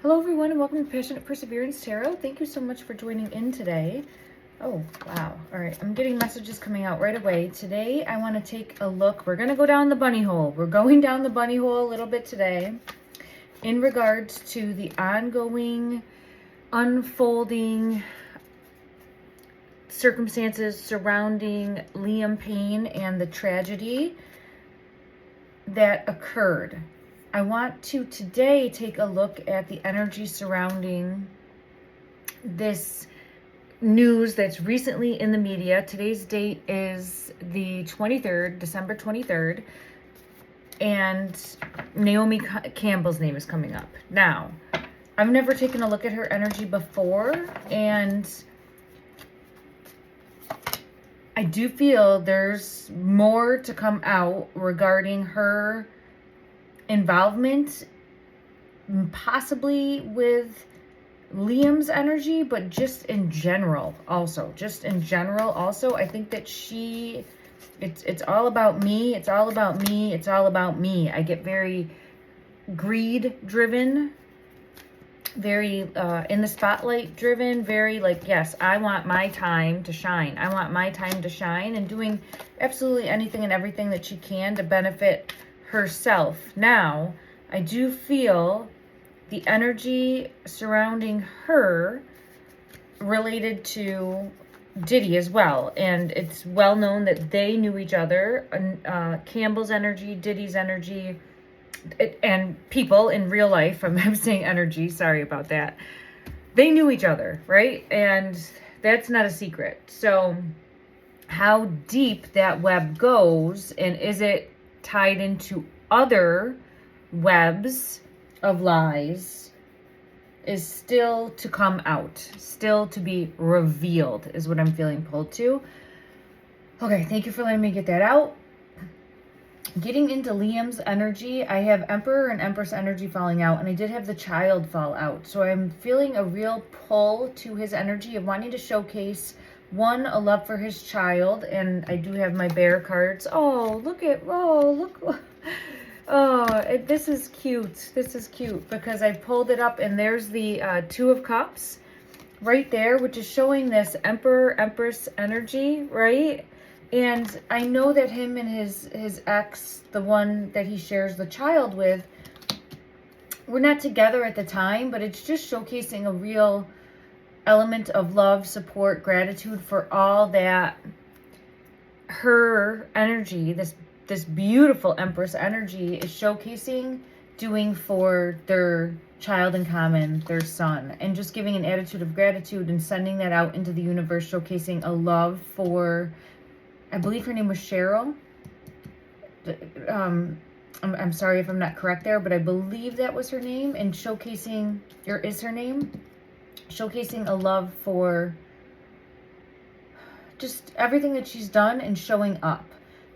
Hello everyone and welcome to Passionate Perseverance Tarot. Thank you so much for joining in today. Oh, wow. All right, I'm getting messages coming out right away. Today I want to take a look. We're going to go down the bunny hole. We're going down the bunny hole a little bit today in regards to the ongoing, unfolding circumstances surrounding Liam Payne and the tragedy that occurred. I want to today take a look at the energy surrounding this news that's recently in the media. Today's date is the 23rd, December 23rd, and Naomi Campbell's name is coming up. Now, I've never taken a look at her energy before, and I do feel there's more to come out regarding her involvement, possibly with Liam's energy, but just in general also. I think that it's all about me. It's all about me. It's all about me. I get very greed driven, very in the spotlight driven, very like, yes, I want my time to shine. I want my time to shine, and doing absolutely anything and everything that she can to benefit herself. Now, I do feel the energy surrounding her related to Diddy as well. And it's well known that they knew each other. Campbell's energy, Diddy's energy, and people in real life, I'm saying energy, sorry about that. They knew each other, right? And that's not a secret. So how deep that web goes, and is it tied into other webs of lies, is still to come out, still to be revealed, is what I'm feeling pulled to. Okay, thank you for letting me get that out. Getting into Liam's energy, I have Emperor and Empress energy falling out, and I did have the Child fall out. So I'm feeling a real pull to his energy of wanting to showcase, one, a love for his child, and I do have my bear cards. Oh, look. This is cute. This is cute because I pulled it up, and there's the Two of Cups right there, which is showing this Emperor, Empress energy, right? And I know that him and his ex, the one that he shares the child with, were not together at the time, but it's just showcasing a real element of love, support, gratitude for all that her energy, this beautiful Empress energy, is showcasing, doing for their child in common, their son, and just giving an attitude of gratitude and sending that out into the universe, showcasing a love for, I believe her name was Cheryl. I'm sorry if I'm not correct there, but I believe that was her name, and showcasing, or is her name, showcasing a love for just everything that she's done and showing up.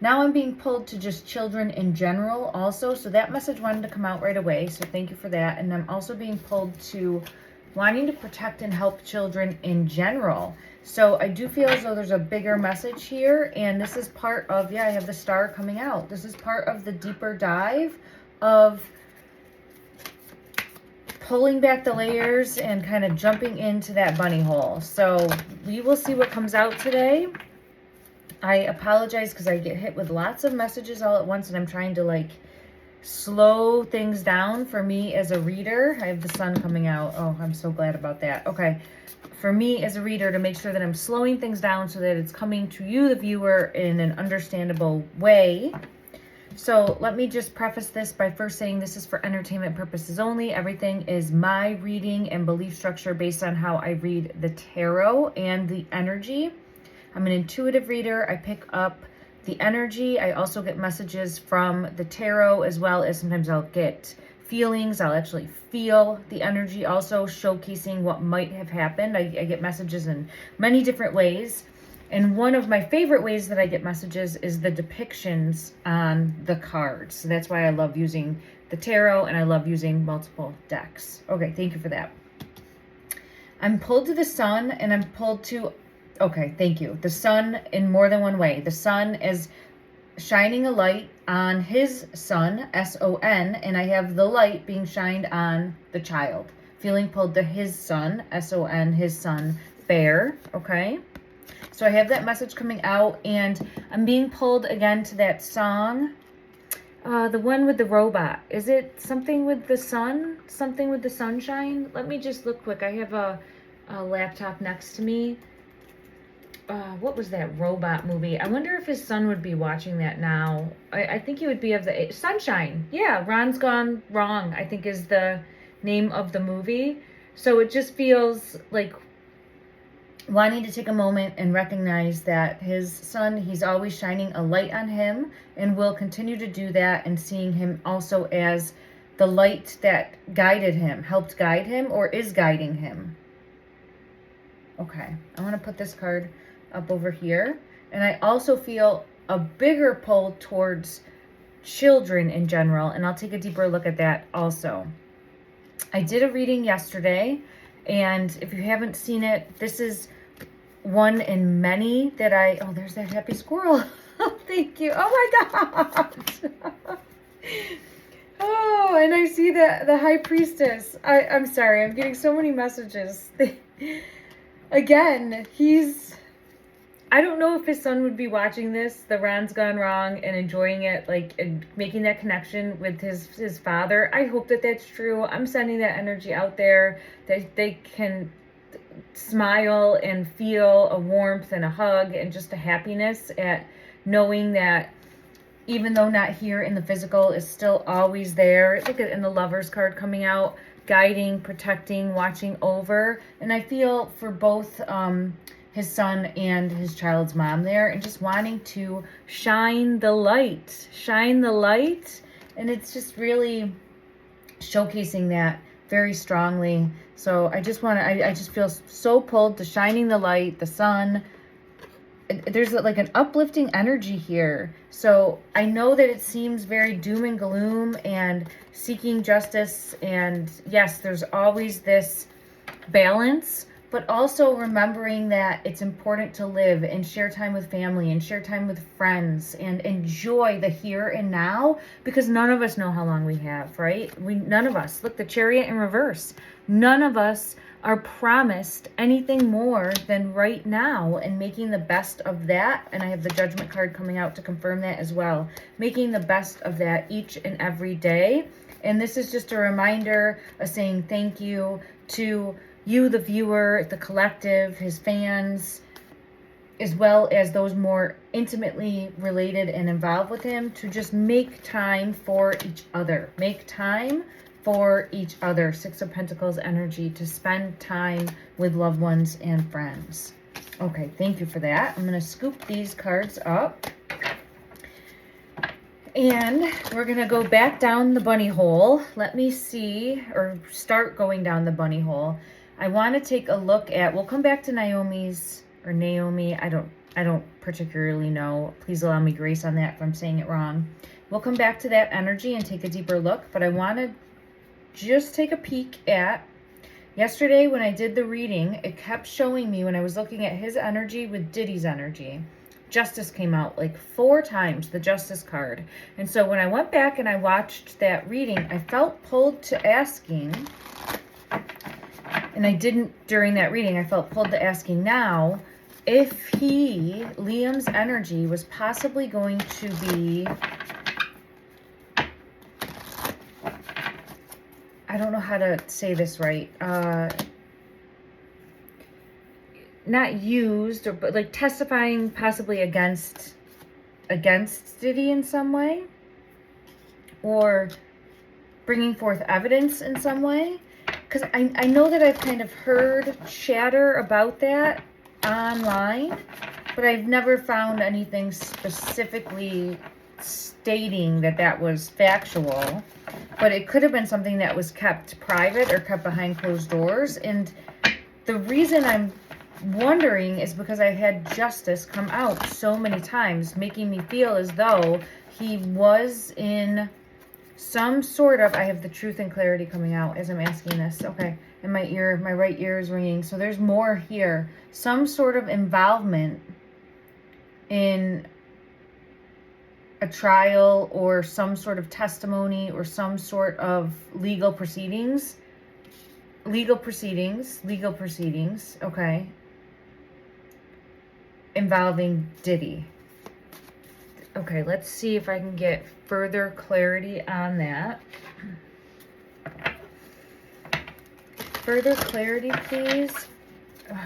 Now I'm being pulled to just children in general also, so that message wanted to come out right away, so thank you for that. And I'm also being pulled to wanting to protect and help children in general. So I do feel as though there's a bigger message here, and this is part of, yeah, I have the Star coming out. This is part of the deeper dive of pulling back the layers and kind of jumping into that bunny hole. So we will see what comes out today. I apologize because I get hit with lots of messages all at once, and I'm trying to like slow things down for me as a reader. I have the Sun coming out. Oh, I'm so glad about that. Okay. For me as a reader, to make sure that I'm slowing things down so that it's coming to you, the viewer, in an understandable way. So let me just preface this by first saying this is for entertainment purposes only. Everything is my reading and belief structure based on how I read the tarot and the energy. I'm an intuitive reader. I pick up the energy. I also get messages from the tarot, as well as sometimes I'll get feelings. I'll actually feel the energy, also showcasing what might have happened. I get messages in many different ways. And one of my favorite ways that I get messages is the depictions on the cards. So that's why I love using the tarot, and I love using multiple decks. Okay, thank you for that. I'm pulled to the Sun, and I'm pulled to, okay, thank you. The Sun in more than one way. The Sun is shining a light on his son, S-O-N, and I have the light being shined on the child feeling pulled to his son, S-O-N, his son, Bear, okay? So I have that message coming out, and I'm being pulled again to that song. The one with the robot. Is it something with the sun? Something with the sunshine? Let me just look quick. I have a laptop next to me. What was that robot movie? I wonder if his son would be watching that now. I think he would be of the Sunshine. Yeah, Ron's Gone Wrong, I think is the name of the movie. So it just feels like wanting to take a moment and recognize that his son, he's always shining a light on him and will continue to do that, and seeing him also as the light that guided him, helped guide him, or is guiding him. Okay, I want to put this card up over here. And I also feel a bigger pull towards children in general, and I'll take a deeper look at that also. I did a reading yesterday, and if you haven't seen it, this is one in many that oh, there's that happy squirrel. Thank you. Oh my God. Oh, and I see the high priestess. I'm sorry, I'm getting so many messages. Again, I don't know if his son would be watching this, the Ron's Gone Wrong, and enjoying it, like, and making that connection with his father. I hope that that's true. I'm sending that energy out there, that they can smile and feel a warmth and a hug and just a happiness at knowing that even though not here in the physical, is still always there. Look at in the Lover's card coming out, guiding, protecting, watching over. And I feel for both his son and his child's mom there, and just wanting to shine the light. And it's just really showcasing that very strongly. So I just feel so pulled to shining the light, the sun. There's like an uplifting energy here. So I know that it seems very doom and gloom and seeking justice. And yes, there's always this balance, but also remembering that it's important to live and share time with family and share time with friends and enjoy the here and now, because none of us know how long we have, right? None of us. Look, the Chariot in reverse. None of us are promised anything more than right now, and making the best of that. And I have the Judgment card coming out to confirm that as well. Making the best of that each and every day. And this is just a reminder of saying thank you to you, the viewer, the collective, his fans, as well as those more intimately related and involved with him, to just make time for each other. Make time for each other. Six of Pentacles energy, to spend time with loved ones and friends. Okay, thank you for that. I'm going to scoop these cards up. And we're going to go back down the bunny hole. Let me see, or start going down the bunny hole. I want to take a look at, we'll come back to Naomi. I don't particularly know. Please allow me grace on that if I'm saying it wrong. We'll come back to that energy and take a deeper look, but I want to just take a peek at yesterday when I did the reading. It kept showing me, when I was looking at his energy with Diddy's energy, Justice came out like 4 times, the Justice card. And so when I went back and I watched that reading, I felt pulled to asking, and I didn't during that reading, I felt pulled to asking now, if Liam's energy was possibly going to be, I don't know how to say this right, not used, but like testifying possibly against Diddy in some way, or bringing forth evidence in some way. Because I know that I've kind of heard chatter about that online, but I've never found anything specifically stating that that was factual. But it could have been something that was kept private or kept behind closed doors. And the reason I'm wondering is because I had Justice come out so many times, making me feel as though he was in some sort of, I have the Truth and Clarity coming out as I'm asking this. Okay, and my right ear is ringing. So there's more here. Some sort of involvement in a trial or some sort of testimony or some sort of legal proceedings legal proceedings, okay, involving Diddy. Okay, let's see if I can get further clarity on that. Further clarity, please.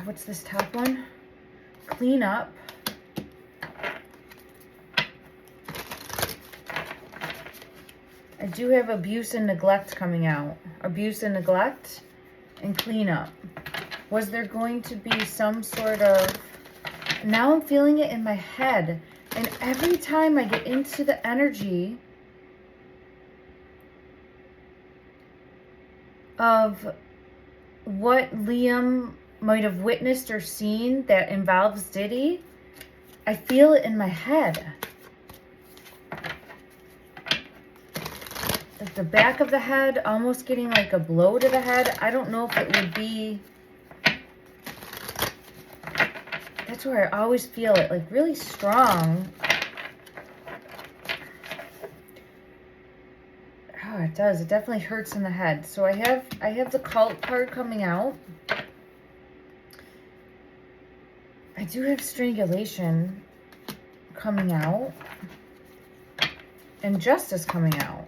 What's this top one? Clean up. I do have abuse and neglect coming out. Abuse and neglect and clean up. Was there going to be some sort of... Now I'm feeling it in my head. And every time I get into the energy of what Liam might have witnessed or seen that involves Diddy, I feel it in my head. Like the back of the head, almost getting like a blow to the head. I don't know if it would be... That's where I always feel it, like really strong. Oh, it does. It definitely hurts in the head. So I have the cult card coming out. I do have strangulation coming out. And justice coming out.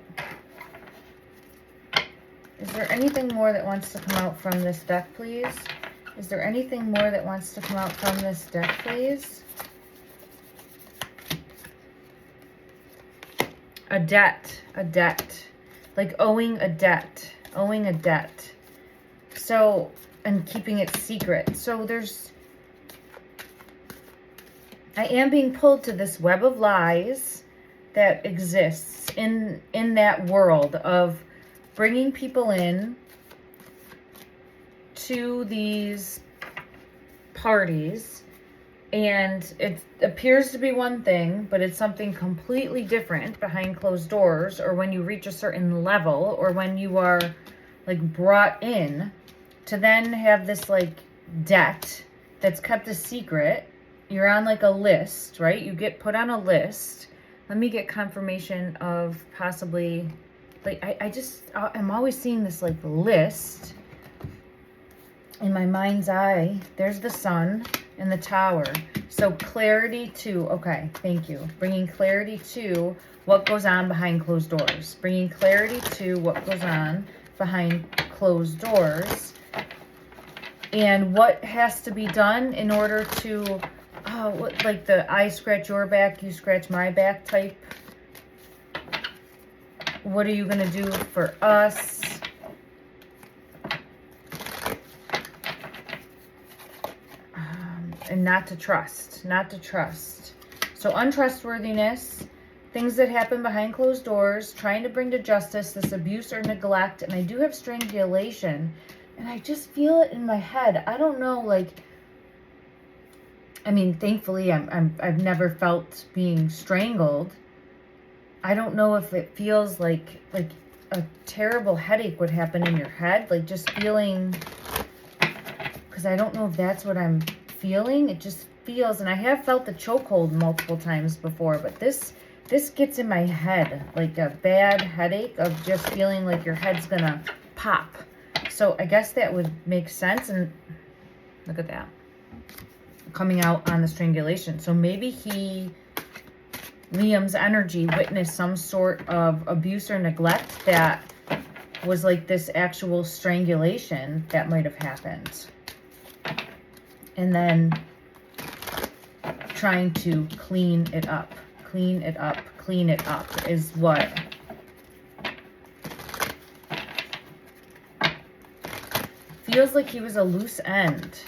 Is there anything more that wants to come out from this deck, please? Is there anything more that wants to come out from this deck, please? A debt. Like owing a debt. So, and keeping it secret. So I am being pulled to this web of lies that exists in that world of bringing people in to these parties, and it appears to be one thing, but it's something completely different behind closed doors, or when you reach a certain level, or when you are like brought in to then have this like debt that's kept a secret. You're on like a list, right? You get put on a list. Let me get confirmation of possibly, like, I'm always seeing this like list in my mind's eye. There's the sun and the tower. So clarity to, okay, thank you. Bringing clarity to what goes on behind closed doors. Bringing clarity to what goes on behind closed doors. And what has to be done in order to, like the I scratch your back, you scratch my back type. What are you going to do for us? And not to trust. So untrustworthiness, things that happen behind closed doors, trying to bring to justice this abuse or neglect. And I do have strangulation. And I just feel it in my head. I don't know, like, I mean, thankfully, I've never felt being strangled. I don't know if it feels like a terrible headache would happen in your head, like just feeling, because I don't know if that's what I'm feeling. It just feels, and I have felt the chokehold multiple times before, but this gets in my head, like a bad headache of just feeling like your head's gonna pop. So I guess that would make sense, and look at that. Coming out on the strangulation. So maybe Liam's energy witnessed some sort of abuse or neglect that was like this actual strangulation that might have happened. And then trying to clean it up is what. Feels like he was a loose end.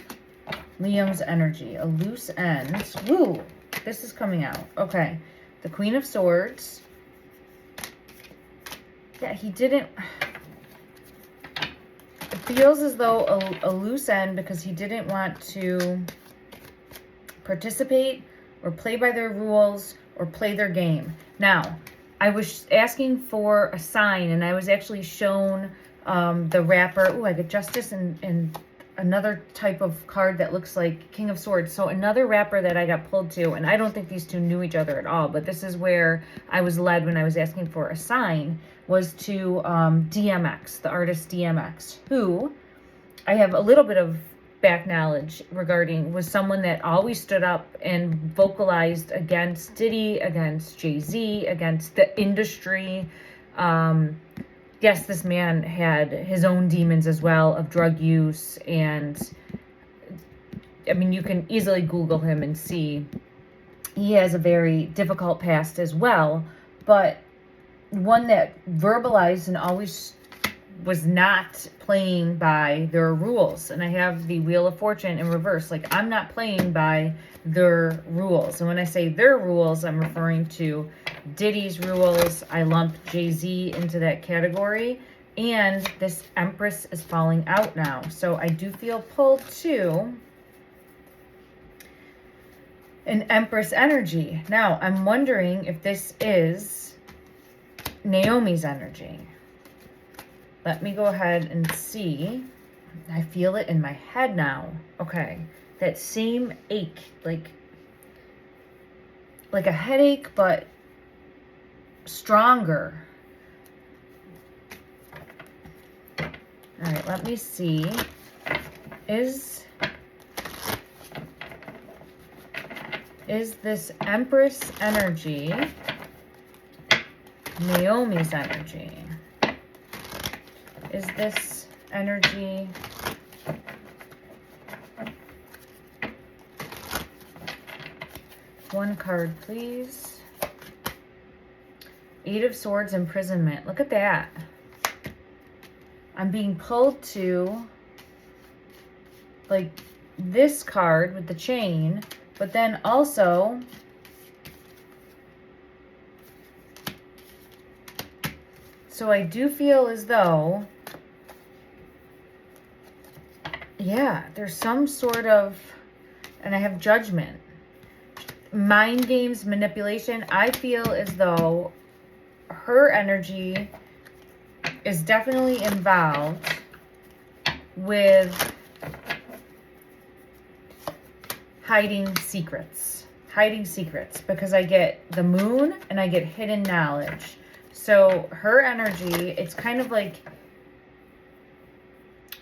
Liam's energy, a loose end. Woo! This is coming out. Okay. The Queen of Swords. Yeah, he didn't... It feels as though a loose end because he didn't want to participate or play by their rules or play their game. Now, I was asking for a sign, and I was actually shown the wrapper. Ooh, I get Justice and another type of card that looks like King of Swords. So another wrapper that I got pulled to, and I don't think these two knew each other at all, but this is where I was led when I was asking for a sign, was to DMX, the artist DMX, who I have a little bit of back knowledge regarding, was someone that always stood up and vocalized against Diddy, against Jay-Z, against the industry. Yes, this man had his own demons as well of drug use, and I mean, you can easily Google him and see he has a very difficult past as well, but one that verbalized and always was not playing by their rules. And I have the Wheel of Fortune in reverse. Like, I'm not playing by their rules. And when I say their rules, I'm referring to Diddy's rules. I lump Jay-Z into that category. And this Empress is falling out now. So I do feel pulled to an Empress energy. Now, I'm wondering if this is Naomi's energy. Let me go ahead and see. I feel it in my head now. Okay. That same ache, like a headache, but stronger. All right, let me see. Is this Empress energy Naomi's energy? Is this energy one card, please? Eight of Swords, imprisonment. Look at that. I'm being pulled to like this card with the chain, but then also so I do feel as though, yeah, there's some sort of, and I have judgment, mind games, manipulation. I feel as though her energy is definitely involved with hiding secrets, because I get the moon and I get hidden knowledge. So her energy, it's kind of like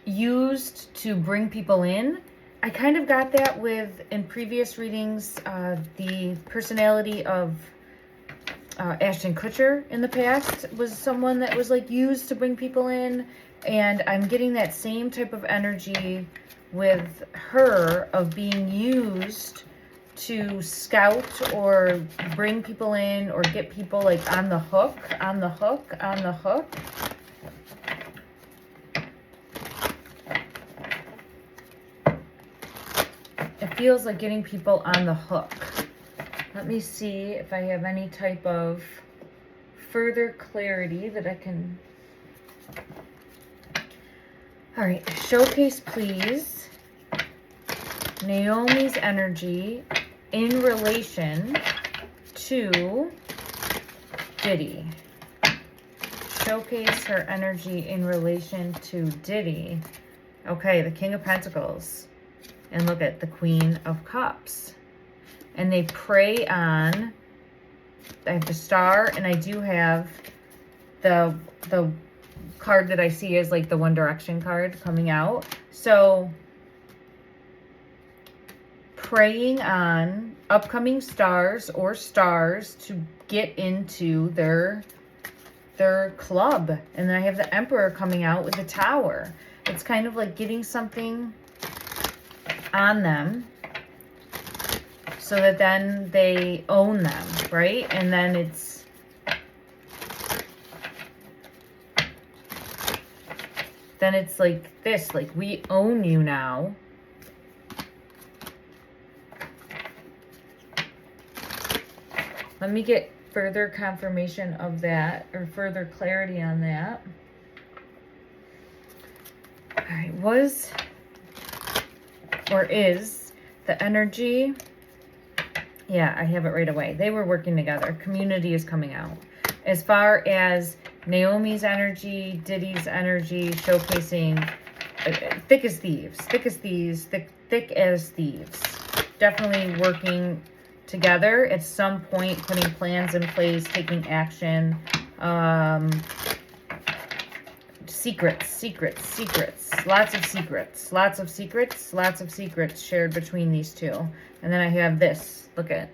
used to bring people in. I kind of got that with, in previous readings, the personality of Ashton Kutcher in the past was someone that was like used to bring people in. And I'm getting that same type of energy with her of being used to scout or bring people in or get people like on the hook. It feels like getting people on the hook. Let me see if I have any type of further clarity that I can. All right, showcase please Naomi's energy in relation to Diddy. Showcase her energy in relation to Diddy. Okay, the King of Pentacles. And look at the Queen of Cups. And they prey on, I have the Star, and I do have the card that I see is like the One Direction card coming out. So preying on upcoming stars or stars to get into their club. And then I have the Emperor coming out with the Tower. It's kind of like getting something on them so that then they own them, right? And then it's like this, like we own you now. Let me get further confirmation of that, or further clarity on that. All right, was or is the energy, yeah, I have it right away. They were working together. Community is coming out. As far as Naomi's energy, Diddy's energy, showcasing thick as thieves, thick as thieves. Definitely working together at some point, putting plans in place, taking action, Secrets, secrets, secrets. Lots of secrets. Lots of secrets. Lots of secrets shared between these two. And then I have this. Look at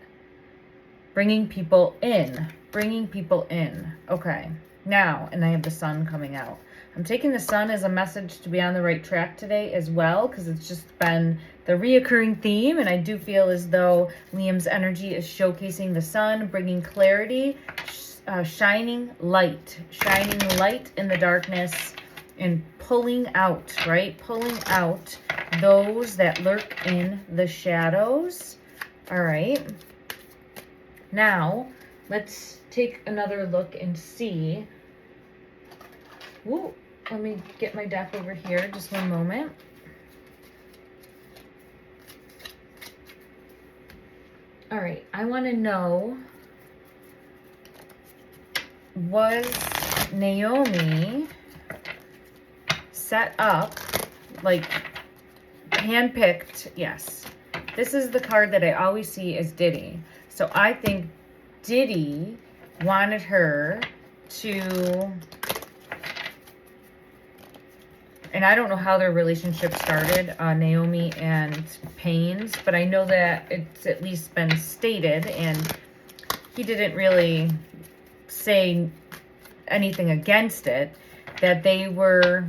bringing people in. Bringing people in. Okay. Now, and I have the sun coming out. I'm taking the sun as a message to be on the right track today as well, because it's just been the reoccurring theme, and I do feel as though Liam's energy is showcasing the sun, bringing clarity, shining light in the darkness, and pulling out, right? Pulling out those that lurk in the shadows. All right. Now, let's take another look and see. Woo. Let me get my deck over here. Just one moment. All right. I want to know, was Naomi set up, like handpicked? Yes. This is the card that I always see as Diddy. So I think Diddy wanted her to... And I don't know how their relationship started, Naomi and Payne's, but I know that it's at least been stated, and he didn't really say anything against it, that they were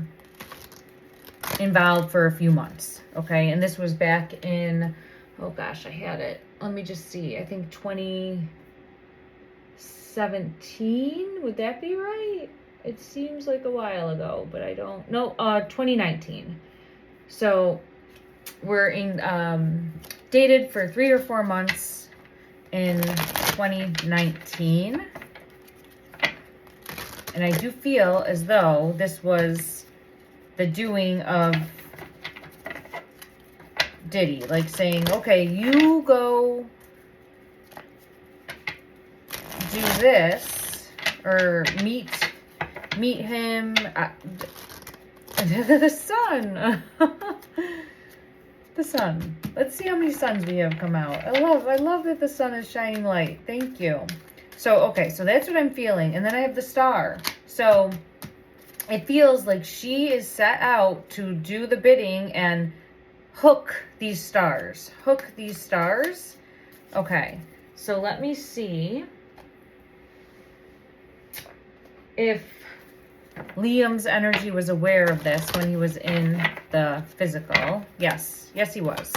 involved for a few months, okay? And this was back in, oh gosh, I had it. Let me just see. I think 2017, would that be right? It seems like a while ago, but I don't know. 2019. So we're in dated for 3 or 4 months in 2019. And I do feel as though this was the doing of Diddy, like saying, okay, you go do this, or meet him the sun. The sun. Let's see how many suns we have come out. I love that the sun is shining light. Thank you. So okay, so that's what I'm feeling. And then I have the star. So it feels like she is set out to do the bidding and hook these stars. Hook these stars. Okay. So let me see if Liam's energy was aware of this when he was in the physical. Yes. Yes, he was.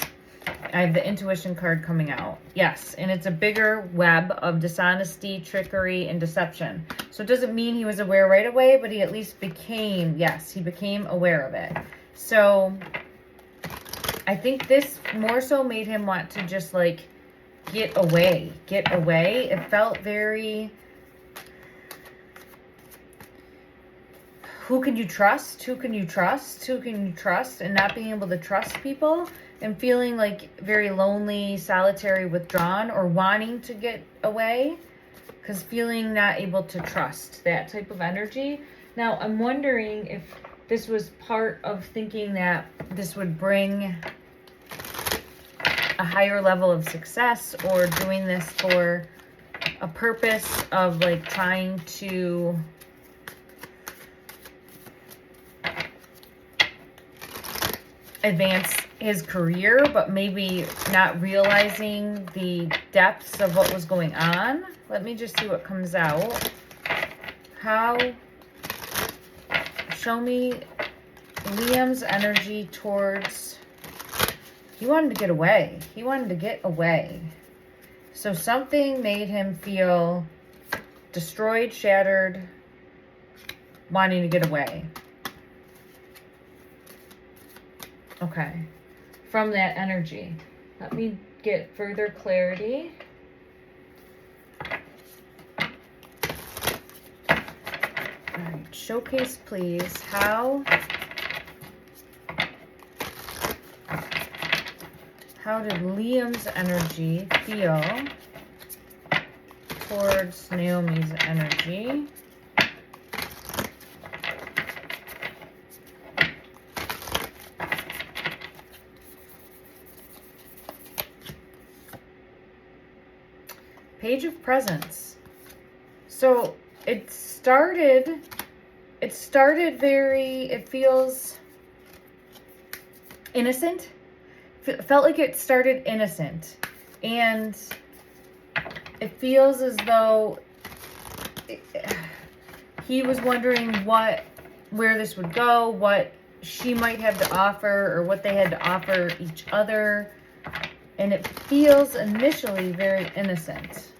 I have the intuition card coming out. Yes. And it's a bigger web of dishonesty, trickery, and deception. So it doesn't mean he was aware right away, but he at least became, yes, he became aware of it. So I think this more so made him want to just like get away. Get away. It felt very... Who can you trust? Who can you trust? Who can you trust? And not being able to trust people and feeling like very lonely, solitary, withdrawn, or wanting to get away because feeling not able to trust, that type of energy. Now, I'm wondering if this was part of thinking that this would bring a higher level of success, or doing this for a purpose of like trying to advance his career, but maybe not realizing the depths of what was going on. Let me just see what comes out. Show me Liam's energy towards, he wanted to get away. He wanted to get away. So something made him feel destroyed, shattered, wanting to get away. Okay, from that energy. Let me get further clarity. All right, showcase, please. How did Liam's energy feel towards Naomi's energy? Page of Presents. So it started it started it feels innocent. Felt like it started innocent. And it feels as though he was wondering where this would go, what she might have to offer, or what they had to offer each other. And it feels initially very innocent.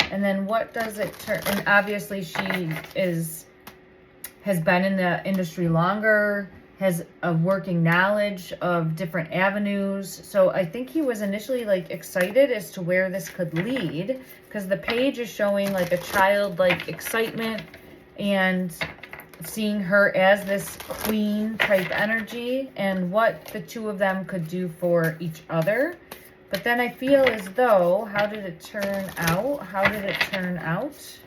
And then what does it turn? And obviously she has been in the industry longer, has a working knowledge of different avenues. So I think he was initially like excited as to where this could lead, because the page is showing like a childlike excitement and seeing her as this queen type energy and what the two of them could do for each other. But then I feel as though, how did it turn out? How did it turn out?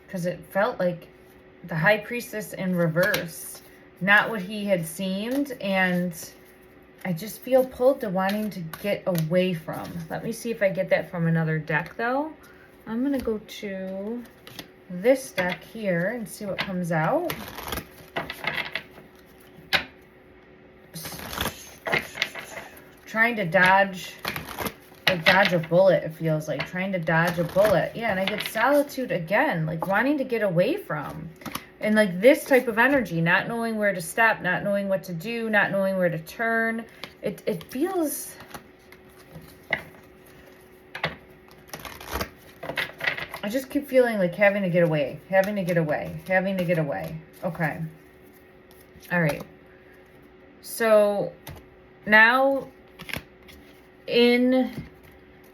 Because it felt like the High Priestess in reverse. Not what he had seemed. And I just feel pulled to wanting to get away from. Let me see if I get that from another deck, though. I'm going to go to this deck here and see what comes out. Trying to dodge a bullet, it feels like. Trying to dodge a bullet. Yeah, and I get solitude again, like wanting to get away from. And like this type of energy, not knowing where to step, not knowing what to do, not knowing where to turn. It feels... I just keep feeling like having to get away, having to get away, having to get away. Okay. All right. So now in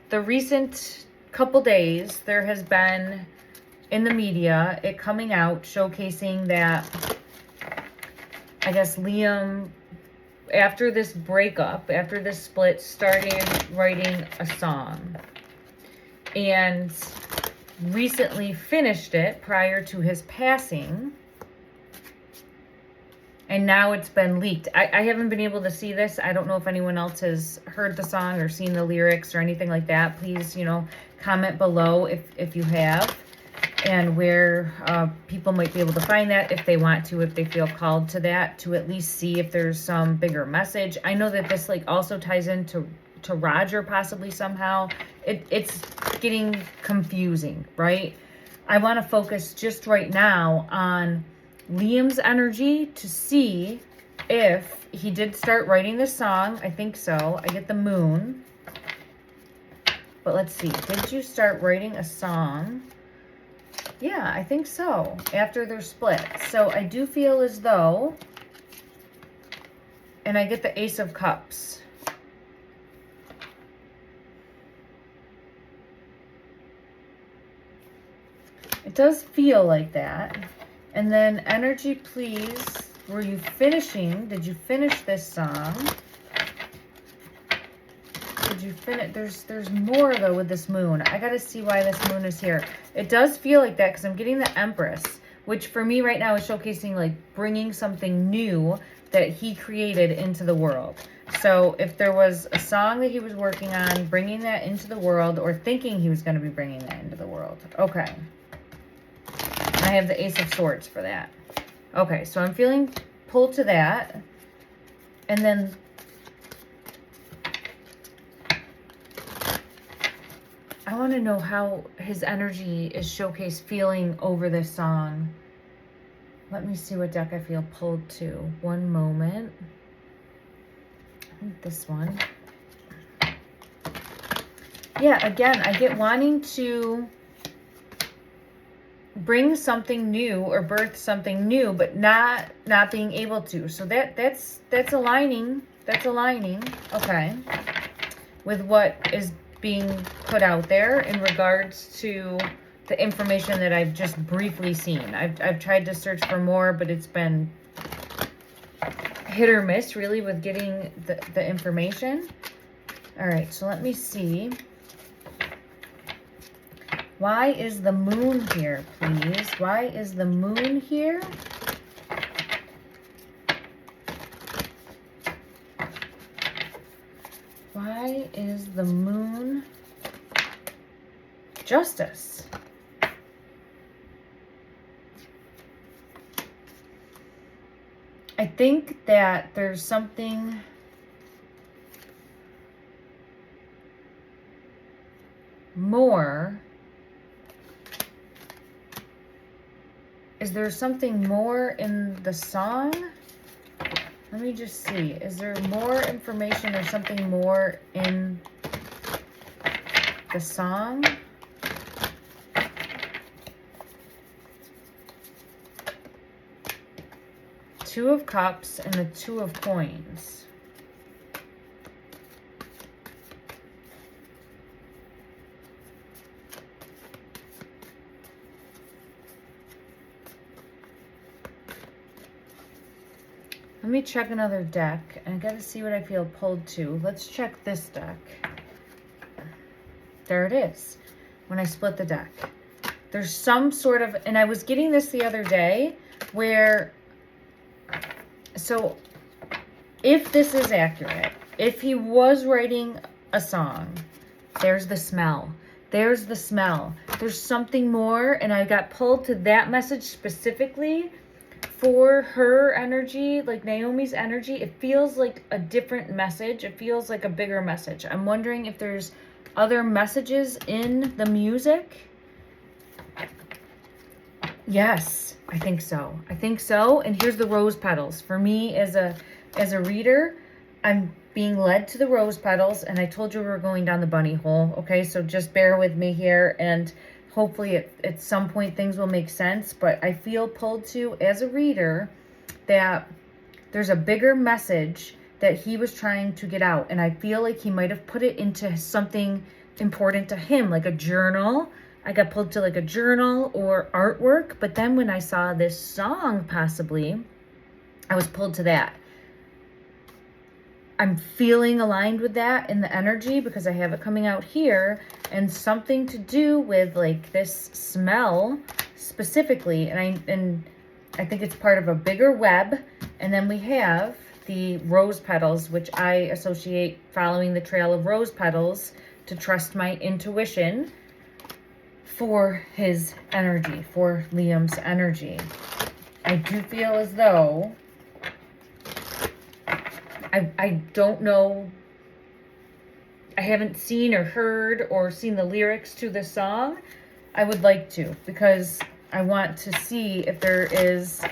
the recent couple days, there has been in the media it coming out showcasing that I guess Liam, after this breakup, after this split, started writing a song and recently finished it prior to his passing. And now it's been leaked. I haven't been able to see this. I don't know if anyone else has heard the song or seen the lyrics or anything like that. Please, comment below if you have, and where people might be able to find that if they want to, if they feel called to that, to at least see if there's some bigger message. I know that this also ties into Roger possibly somehow. It's getting confusing, right? I want to focus just right now on Liam's energy to see if he did start writing this song. I think so. I get the moon. But let's see. Did you start writing a song? Yeah, I think so. After their split. So I do feel as though, and I get the Ace of Cups. It does feel like that. And then energy, please. Were you finishing? Did you finish this song? Did you finish? There's more though with this moon. I gotta see why this moon is here. It does feel like that because I'm getting the Empress, which for me right now is showcasing like bringing something new that he created into the world. So if there was a song that he was working on, bringing that into the world, or thinking he was going to be bringing that into the world. Okay. I have the Ace of Swords for that. Okay, so I'm feeling pulled to that. And then I want to know how his energy is showcased feeling over this song. Let me see what deck I feel pulled to. One moment. I think this one. Yeah, again, I get wanting to bring something new or birth something new, but not being able to. So that's aligning. That's aligning. Okay. With what is being put out there in regards to the information that I've just briefly seen. I've tried to search for more, but it's been hit or miss really with getting the information. All right, so let me see. Why is the moon here, please? Why is the moon here? Why is the Moon? Justice. I think that there's something more. Is there something more in the song? Let me just see. Is there more information or something more in the song? Two of Cups and the Two of Coins. Let me check another deck. I gotta see what I feel pulled to. Let's check this deck. There it is. When I split the deck. There's some sort of, and I was getting this the other day, where, so if this is accurate, if he was writing a song, there's the smell. There's the smell. There's something more, and I got pulled to that message specifically for her energy, like Naomi's energy. It feels like a different message. It feels like a bigger message. I'm wondering if there's other messages in the music. Yes, I think so. I think so. And here's the rose petals. For me as a reader, I'm being led to the rose petals, and I told you we were going down the bunny hole. Okay, so just bear with me here, and hopefully at some point things will make sense. But I feel pulled to, as a reader, that there's a bigger message that he was trying to get out. And I feel like he might have put it into something important to him, like a journal. I got pulled to like a journal or artwork. But then when I saw this song, possibly, I was pulled to that. I'm feeling aligned with that in the energy because I have it coming out here, and something to do with like this smell specifically. And I think it's part of a bigger web. And then we have the rose petals, which I associate following the trail of rose petals to trust my intuition for his energy, for Liam's energy. I do feel as though I don't know, I haven't seen or heard or seen the lyrics to the song. I would like to, because I want to see if there is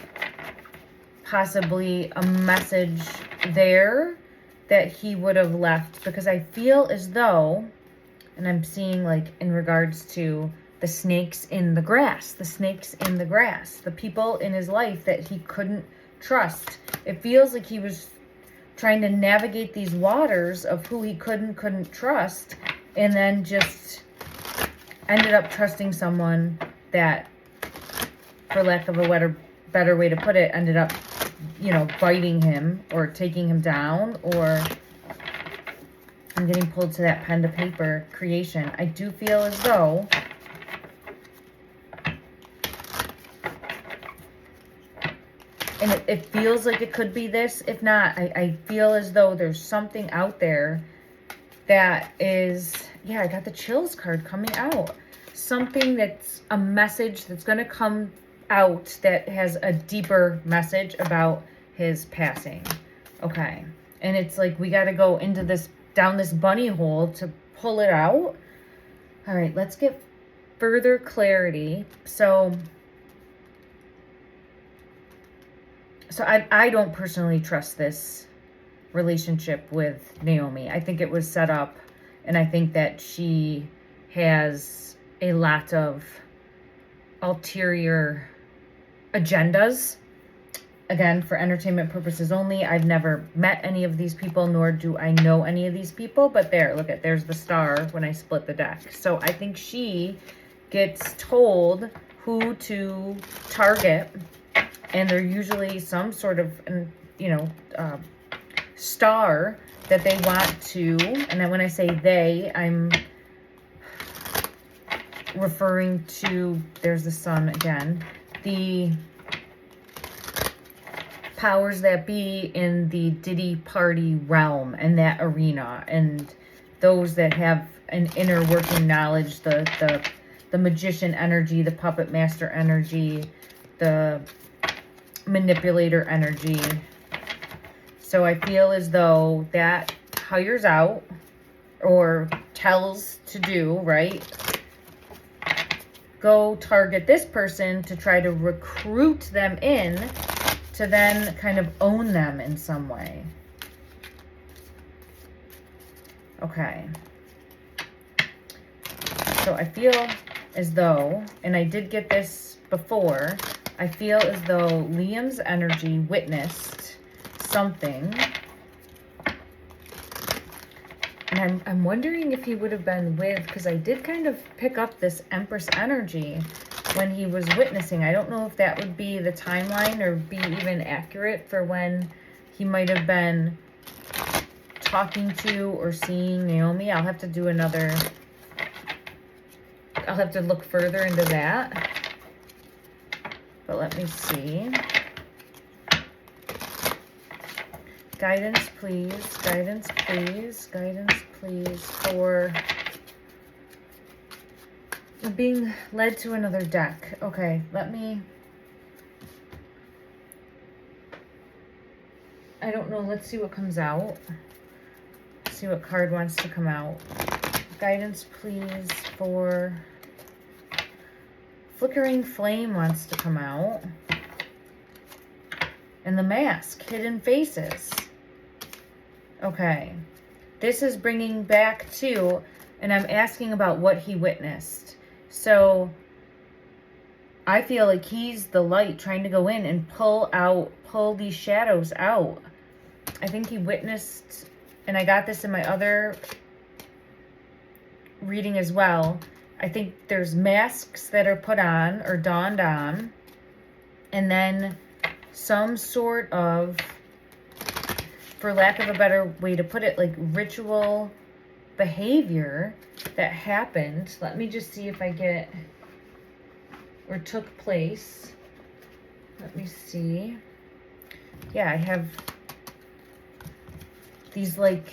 possibly a message there that he would have left, because I feel as though, and I'm seeing like in regards to the snakes in the grass, the people in his life that he couldn't trust. It feels like he was trying to navigate these waters of who he couldn't trust, and then just ended up trusting someone that, for lack of a better way to put it, ended up, you know, biting him or taking him down. Or I'm getting pulled to that pen to paper creation. I do feel as though and it feels like it could be this. If not, I feel as though there's something out there that is, yeah, I got the chills card coming out. Something that's a message that's going to come out that has a deeper message about his passing. Okay. And it's like we got to go into this, down this bunny hole to pull it out. All right, let's get further clarity. So I don't personally trust this relationship with Naomi. I think it was set up, and I think that she has a lot of ulterior agendas. Again, for entertainment purposes only. I've never met any of these people, nor do I know any of these people. But there, look at, there's the star when I split the deck. So I think she gets told who to target. And they're usually some sort of, you know, star that they want to. And then when I say they, I'm referring to, there's the sun again, the powers that be in the Diddy party realm and that arena. And those that have an inner working knowledge, the magician energy, the puppet master energy, the manipulator energy. So I feel as though that hires out or tells to do, right? Go target this person to try to recruit them in to then kind of own them in some way. Okay. So I feel as though, and I did get this before, I feel as though Liam's energy witnessed something. And I'm wondering if he would have been with, because I did kind of pick up this Empress energy when he was witnessing. I don't know if that would be the timeline or be even accurate for when he might have been talking to or seeing Naomi. I'll have to do another, I'll have to look further into that. But let me see. Guidance, please. Guidance, please. Guidance, please. For being led to another deck. Okay, let me... I don't know. Let's see what comes out. See what card wants to come out. Guidance, please. For... Flickering Flame wants to come out. And the Mask, Hidden Faces. Okay. This is bringing back to, and I'm asking about what he witnessed. So, I feel like he's the light trying to go in and pull these shadows out. I think he witnessed, and I got this in my other reading as well. I think there's masks that are put on or donned on, and then some sort of, for lack of a better way to put it, like ritual behavior that happened. Let me just see if I get, or took place. Let me see. Yeah, I have these like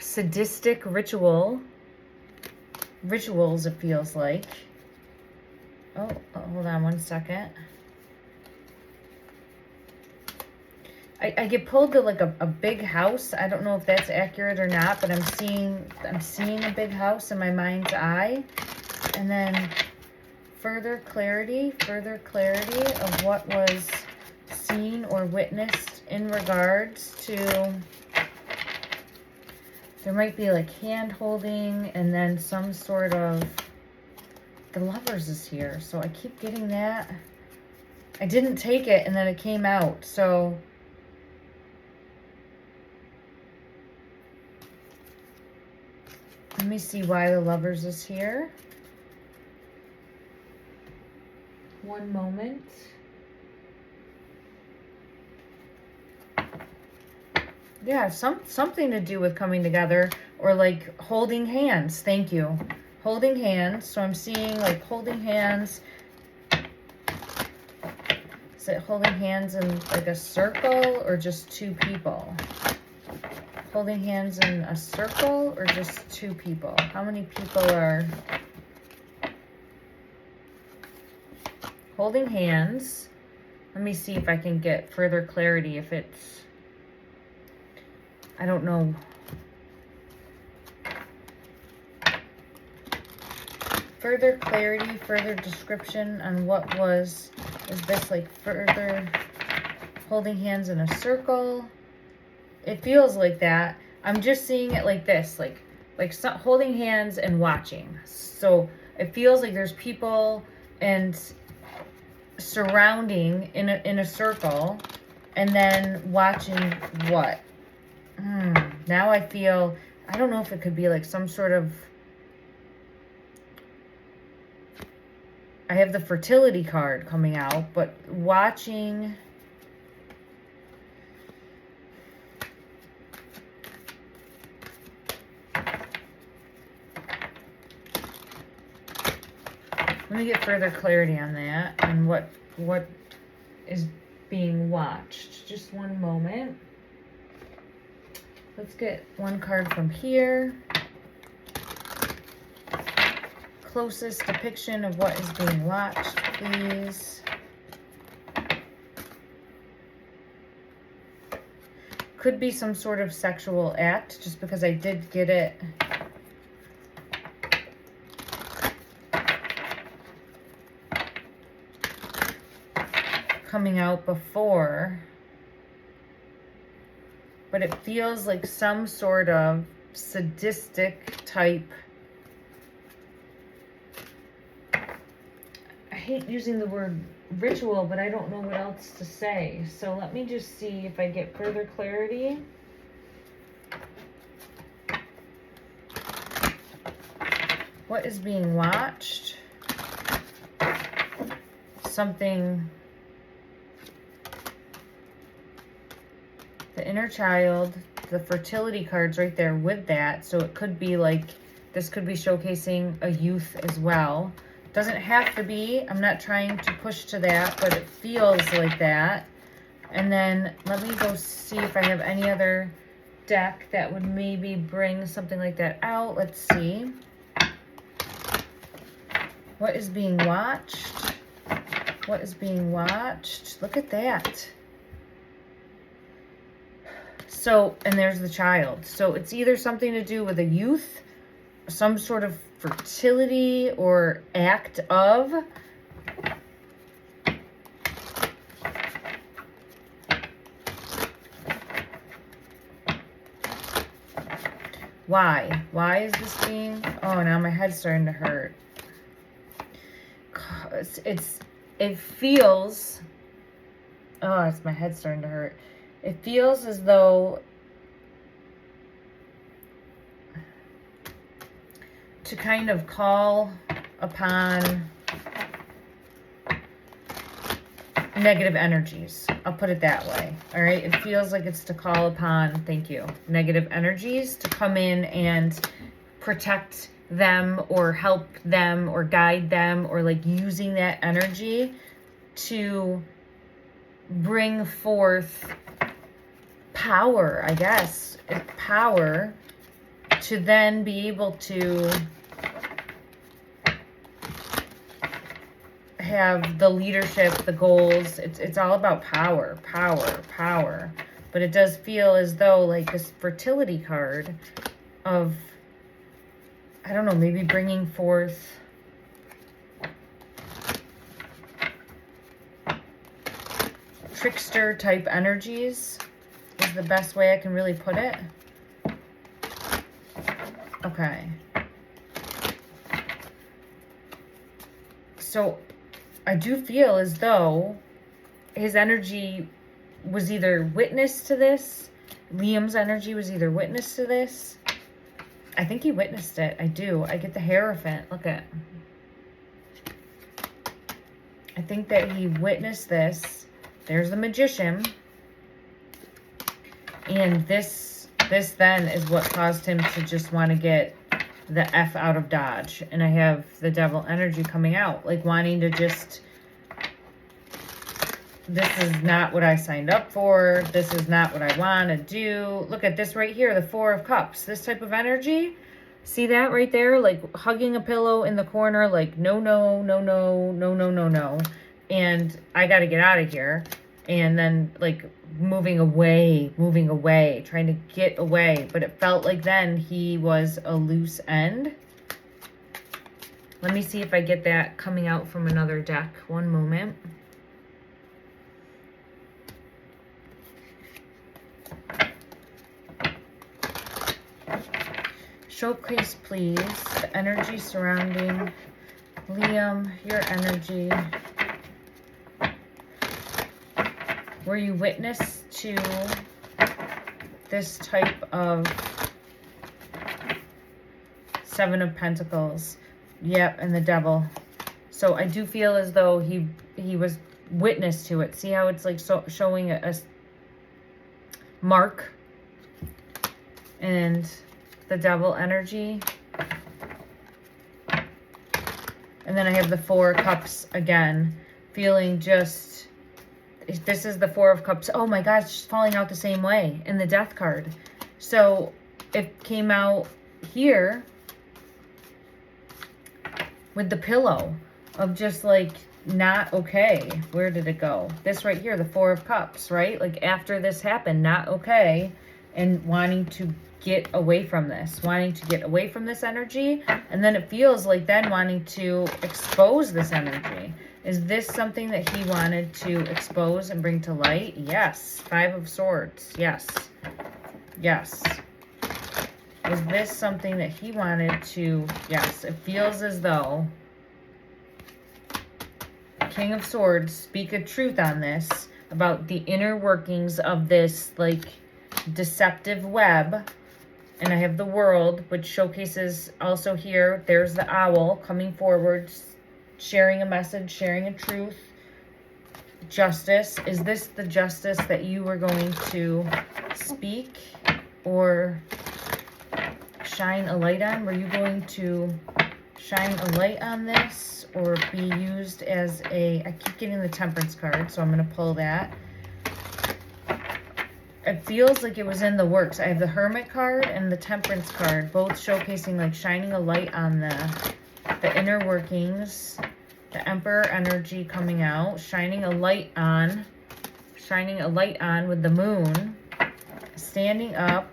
sadistic rituals, it feels like. Oh, hold on one second. I get pulled to like a big house. I don't know if that's accurate or not, but I'm seeing a big house in my mind's eye. And then further clarity of what was seen or witnessed in regards to, there might be like hand holding and then some sort of, the Lovers is here. So I keep getting that. I didn't take it and then it came out. So let me see why the Lovers is here. One moment. Yeah, something to do with coming together or like holding hands. Thank you. Holding hands. So I'm seeing like holding hands. Is it holding hands in like a circle or just two people? Holding hands in a circle or just two people? How many people are holding hands? Let me see if I can get further clarity if it's, I don't know. Further clarity, further description on what was, is this like further holding hands in a circle? It feels like that. I'm just seeing it like this, like holding hands and watching. So it feels like there's people and surrounding in a circle and then watching what? Now I feel, I don't know if it could be like some sort of, I have the fertility card coming out, but watching, let me get further clarity on that and what is being watched. Just one moment. Let's get one card from here. Closest depiction of what is being watched, please. Could be some sort of sexual act, just because I did get it. Coming out before. But it feels like some sort of sadistic type. I hate using the word ritual, but I don't know what else to say. So let me just see if I get further clarity. What is being watched? Something. The inner child, the fertility cards right there with that. So it could be like, this could be showcasing a youth as well. Doesn't have to be. I'm not trying to push to that, but it feels like that. And then let me go see if I have any other deck that would maybe bring something like that out. Let's see. What is being watched? What is being watched? Look at that. So, and there's the child. So it's either something to do with a youth, some sort of fertility or act of. Why? Why is this being... Oh, now my head's starting to hurt. It feels... Oh, it's my head starting to hurt. It feels as though to kind of call upon negative energies. I'll put it that way. All right. It feels like it's to call upon, thank you, negative energies to come in and protect them or help them or guide them, or like using that energy to bring forth power, I guess. Power to then be able to have the leadership, the goals. It's all about power. But it does feel as though like this fertility card of, I don't know, maybe bringing forth trickster type energies is the best way I can really put it. Okay. So I do feel as though his energy was either witness to this. Liam's energy was either witness to this. I think he witnessed it. I do. I get the Hierophant. Look at. I think that he witnessed this. There's the Magician. And this then is what caused him to just want to get the F out of Dodge. And I have the Devil energy coming out. Like wanting to just... This is not what I signed up for. This is not what I want to do. Look at this right here, the Four of Cups. This type of energy. See that right there? Like hugging a pillow in the corner. Like, no. And I got to get out of here. And then like moving away, trying to get away. But it felt like then he was a loose end. Let me see if I get that coming out from another deck. One moment. Showcase, please, the energy surrounding Liam, your energy. Were you witness to this type of Seven of Pentacles? Yep, and the Devil. So I do feel as though he was witness to it. See how it's like showing a mark? And the Devil energy. And then I have the Four of Cups again. Feeling just... This is the Four of Cups. Oh my gosh, she's falling out the same way in the Death card. So it came out here with the pillow of just like not okay. Where did it go? This right here, the Four of Cups, right? Like after this happened, not okay, and wanting to get away from this, wanting to get away from this energy. And then it feels like then wanting to expose this energy. Is this something that he wanted to expose and bring to light? Yes. Five of Swords. Yes. Yes. Is this something that he wanted to... Yes. It feels as though... King of Swords, speak a truth on this. About the inner workings of this, like, deceptive web. And I have the World, which showcases also here. There's the Owl coming forward, sharing a message, sharing a truth. Justice. Is this the justice that you were going to speak or shine a light on? Were you going to shine a light on this or be used as a... I keep getting the Temperance card, so I'm going to pull that. It feels like it was in the works. I have the Hermit card and the Temperance card, both showcasing like shining a light on the inner workings. The Emperor energy coming out, shining a light on with the Moon, standing up.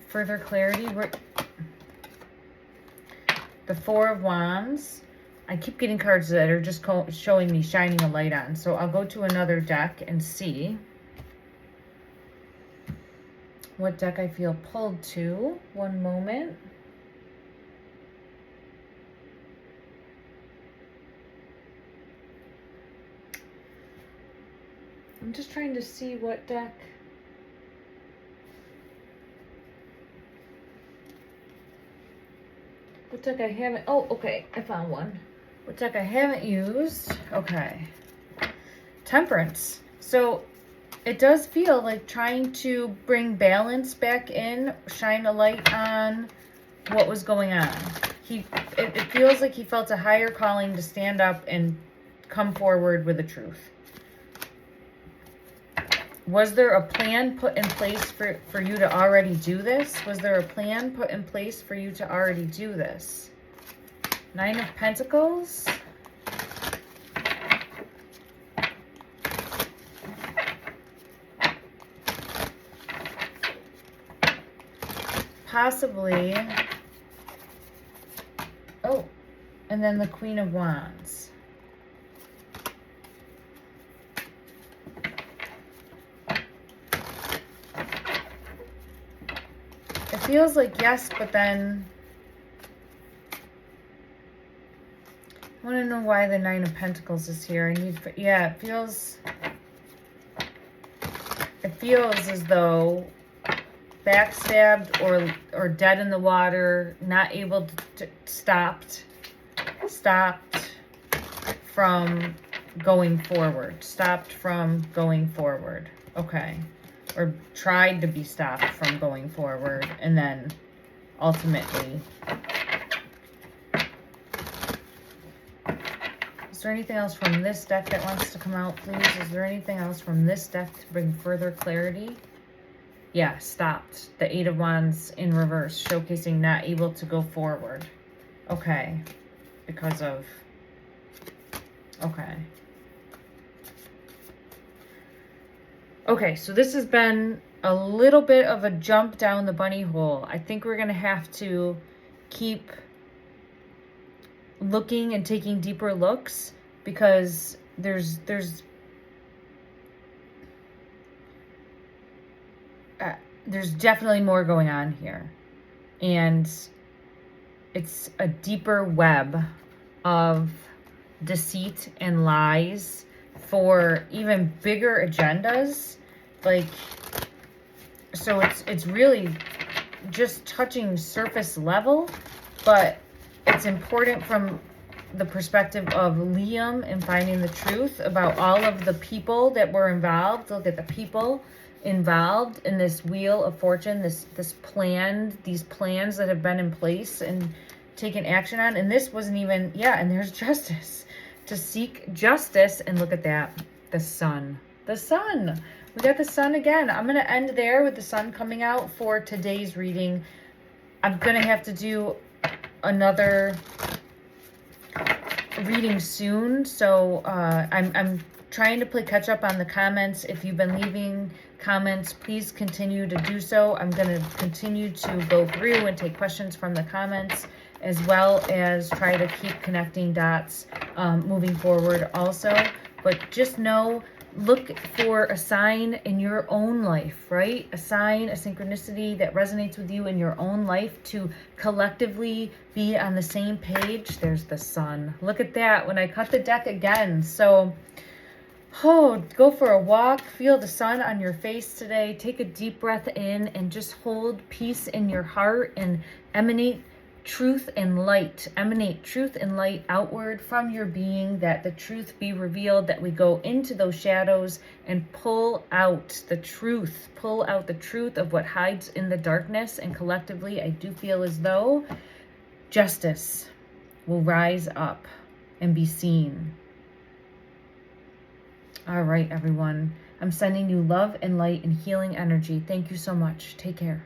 Further clarity. The Four of Wands. I keep getting cards that are just showing me shining a light on. So I'll go to another deck and see what deck I feel pulled to. One moment. I'm just trying to see what deck. What deck I haven't... Oh, okay. I found one. What deck I haven't used. Okay. Temperance. So... it does feel like trying to bring balance back in, shine a light on what was going on. It feels like he felt a higher calling to stand up and come forward with the truth. Was there a plan put in place for you to already do this? Was there a plan put in place for you to already do this? Nine of Pentacles. Possibly. Oh, and then the Queen of Wands. It feels like yes, but then I want to know why the Nine of Pentacles is here. Yeah, it feels as though backstabbed or dead in the water, not able to stopped from going forward. Okay. Or tried to be stopped from going forward, and then ultimately. Is there anything else from this deck that wants to come out, please? Is there anything else from this deck to bring further clarity? Yeah, stopped. The Eight of Wands in reverse, showcasing not able to go forward. Okay. Because of... Okay. Okay, so this has been a little bit of a jump down the bunny hole. I think we're going to have to keep looking and taking deeper looks, because there's definitely more going on here. And it's a deeper web of deceit and lies for even bigger agendas. Like, so it's really just touching surface level, but it's important from the perspective of Liam and finding the truth about all of the people that were involved. Look at the people involved in this wheel of fortune, these plans that have been in place and taken action on. And this wasn't even, yeah, and there's justice. to seek justice. And look at that, the sun. The sun. We got the sun again. I'm going to end there with the sun coming out for today's reading. I'm going to have to do another reading soon, so I'm trying to play catch up on the comments. If you've been leaving comments, please continue to do so. I'm going to continue to go through and take questions from the comments, as well as try to keep connecting dots moving forward also. But just know, look for a sign in your own life, right? A sign, a synchronicity that resonates with you in your own life to collectively be on the same page. There's the sun. Look at that when I cut the deck again. So, go for a walk. Feel the sun on your face today. Take a deep breath in and just hold peace in your heart and emanate truth and light. Emanate truth and light outward from your being, that the truth be revealed, that we go into those shadows and pull out the truth. Pull out the truth of what hides in the darkness. And collectively, I do feel as though justice will rise up and be seen. All right, everyone. I'm sending you love and light and healing energy. Thank you so much. Take care.